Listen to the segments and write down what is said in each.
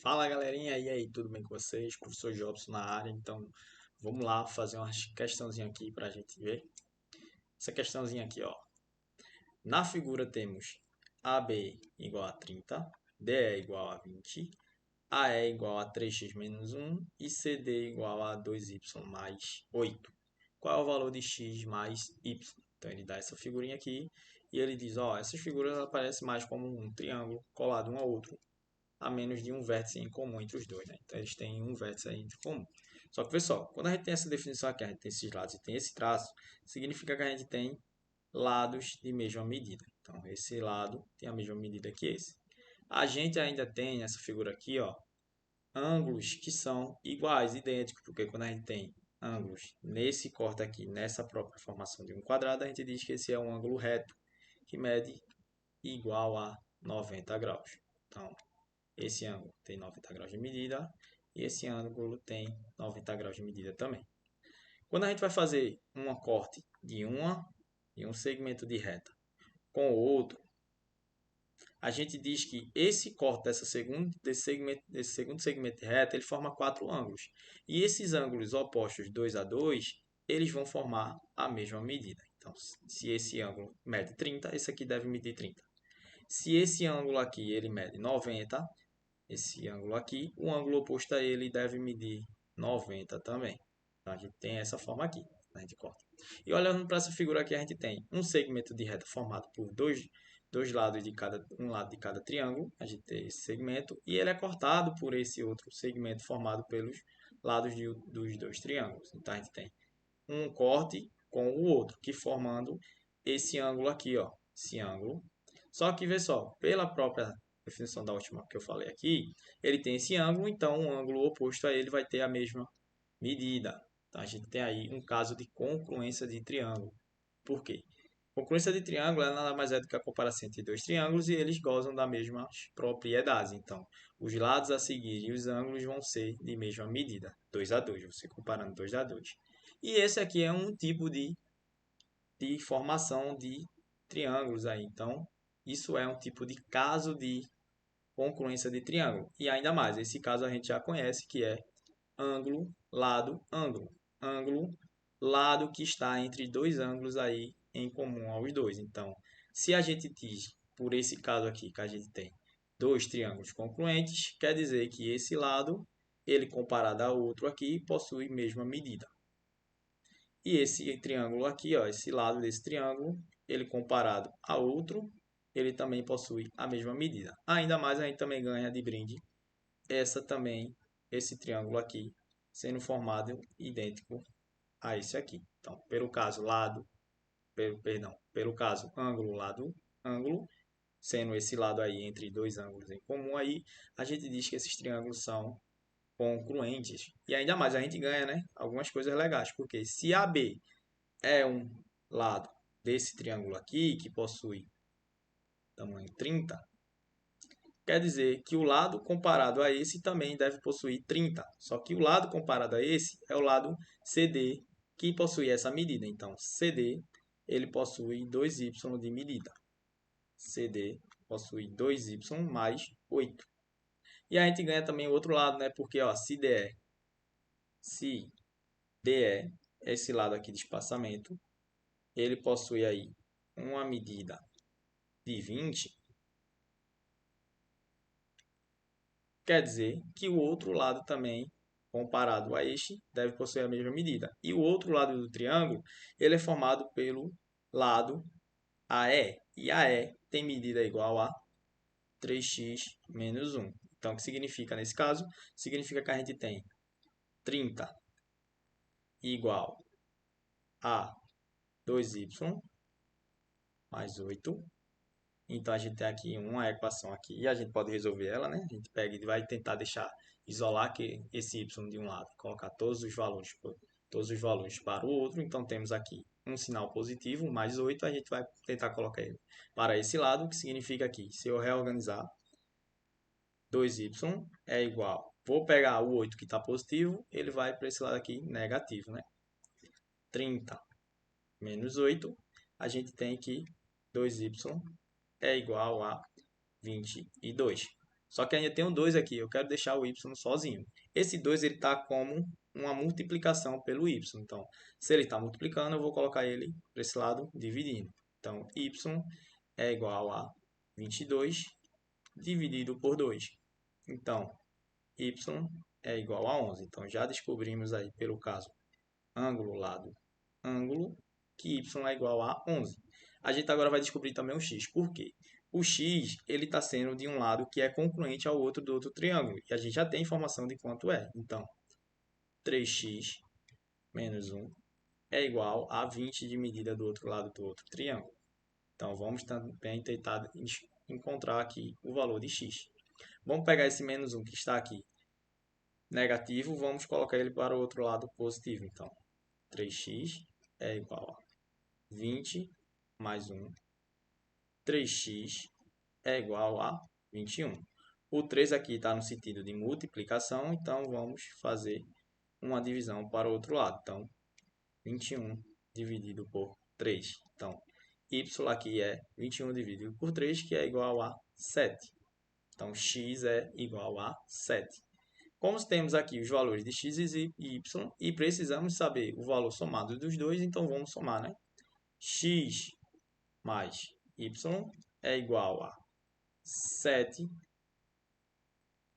Fala galerinha, e aí, tudo bem com vocês? Professor Jobson na área, então vamos lá fazer uma questãozinha aqui para a gente ver. Essa questãozinha aqui, ó. Na figura temos AB igual a 30, DE igual a 20, AE igual a 3x menos 1 e CD igual a 2y mais 8. Qual é o valor de x mais y? Então ele dá essa figurinha aqui e ele diz, ó, essas figuras aparecem mais como um triângulo colado um ao outro, a menos de um vértice em comum entre os dois, né? Então eles têm um vértice aí em comum. Só que, pessoal, quando a gente tem essa definição aqui, a gente tem esses lados e tem esse traço, significa que a gente tem lados de mesma medida. Então, esse lado tem a mesma medida que esse. A gente ainda tem nessa figura aqui, ó, ângulos que são iguais, idênticos, porque quando a gente tem ângulos nesse corte aqui, nessa própria formação de um quadrado, a gente diz que esse é um ângulo reto, que mede igual a 90 graus. Então, esse ângulo tem 90 graus de medida e esse ângulo tem 90 graus de medida também. Quando a gente vai fazer um corte de um segmento de reta com o outro, a gente diz que esse corte desse segundo segmento de reta, ele forma quatro ângulos. E esses ângulos opostos 2 a 2, eles vão formar a mesma medida. Então, se esse ângulo mede 30, esse aqui deve medir 30. Se esse ângulo aqui ele mede 90, esse ângulo aqui, o ângulo oposto a ele deve medir 90 também. Então, a gente tem essa forma aqui, a gente corta. E olhando para essa figura aqui, a gente tem um segmento de reta formado por dois lados de um lado de cada triângulo. A gente tem esse segmento e ele é cortado por esse outro segmento formado pelos lados dos dois triângulos. Então, a gente tem um corte com o outro, que formando esse ângulo aqui, ó, esse ângulo. Só que, vê só, pela própria definição da última que eu falei aqui, ele tem esse ângulo, então o ângulo oposto a ele vai ter a mesma medida. Então, a gente tem aí um caso de congruência de triângulo. Por quê? Congruência de triângulo é nada mais é do que a comparação entre dois triângulos e eles gozam das mesmas propriedades. Então, os lados a seguir e os ângulos vão ser de mesma medida, 2 a 2, você comparando 2 a 2. E esse aqui é um tipo de formação de triângulos aí. Então, isso é um tipo de caso de congruência de triângulo. E ainda mais, esse caso a gente já conhece, que é ângulo, lado, ângulo. Ângulo, lado que está entre dois ângulos aí em comum aos dois. Então, se a gente diz, por esse caso aqui, que a gente tem dois triângulos congruentes, quer dizer que esse lado, ele comparado ao outro aqui, possui mesma medida. E esse triângulo aqui, ó, esse lado desse triângulo, ele comparado a outro, ele também possui a mesma medida. Ainda mais a gente também ganha de brinde esse triângulo aqui, sendo formado idêntico a esse aqui. Então, pelo caso ângulo, lado, ângulo, sendo esse lado aí entre dois ângulos em comum aí, a gente diz que esses triângulos são congruentes. E ainda mais a gente ganha, né, algumas coisas legais, porque se AB é um lado desse triângulo aqui, que possui tamanho 30, quer dizer que o lado comparado a esse também deve possuir 30. Só que o lado comparado a esse é o lado CD, que possui essa medida. Então, CD ele possui 2y de medida. CD possui 2y mais 8. E a gente ganha também o outro lado, né? Porque, ó, se DE, esse lado aqui de espaçamento, ele possui aí uma medida de 20, quer dizer que o outro lado também, comparado a este, deve possuir a mesma medida. E o outro lado do triângulo, ele é formado pelo lado AE. E AE tem medida igual a 3x menos 1. Então, o que significa nesse caso? Significa que a gente tem 30 igual a 2y mais 8. Então, a gente tem aqui uma equação aqui e a gente pode resolver ela, né? A gente pega e vai tentar isolar esse y de um lado, colocar todos os valores para o outro. Então, temos aqui um sinal positivo, mais 8, a gente vai tentar colocar ele para esse lado, que significa aqui, se eu reorganizar, 2y é igual, vou pegar o 8 que está positivo, ele vai para esse lado aqui negativo, né? 30 menos 8, a gente tem que 2y é igual a 22. Só que ainda tem um 2 aqui, eu quero deixar o y sozinho. Esse 2 ele está como uma multiplicação pelo y. Então, se ele está multiplicando, eu vou colocar ele para esse lado dividindo. Então, y é igual a 22 dividido por 2. Então, y é igual a 11. Então, já descobrimos aí, pelo caso ângulo, lado, ângulo, que y é igual a 11. A gente agora vai descobrir também o x. Por quê? O x ele está sendo de um lado que é concluente ao outro do outro triângulo. E a gente já tem informação de quanto é. Então, 3x menos 1 é igual a 20 de medida do outro lado do outro triângulo. Então, vamos também tentar encontrar aqui o valor de x. Vamos pegar esse menos 1 que está aqui negativo, vamos colocar ele para o outro lado positivo. Então, 3x é igual a 20 mais 1. 3x é igual a 21. O 3 aqui está no sentido de multiplicação, então vamos fazer uma divisão para o outro lado. Então, 21 dividido por 3. Então, y aqui é 21 dividido por 3, que é igual a 7. Então, x é igual a 7. Como temos aqui os valores de x e y e precisamos saber o valor somado dos dois, então vamos somar, né? X mais y é igual a 7.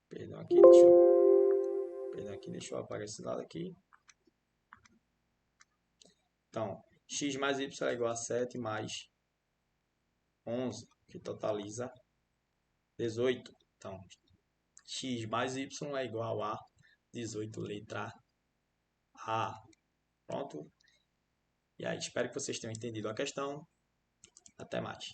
Perdão aqui, deixa eu apagar esse lado aqui. Então, x mais y é igual a 7 mais 11, que totaliza 18. Então, x mais y é igual a 18, letra A. Pronto? E aí, espero que vocês tenham entendido a questão. Até mais.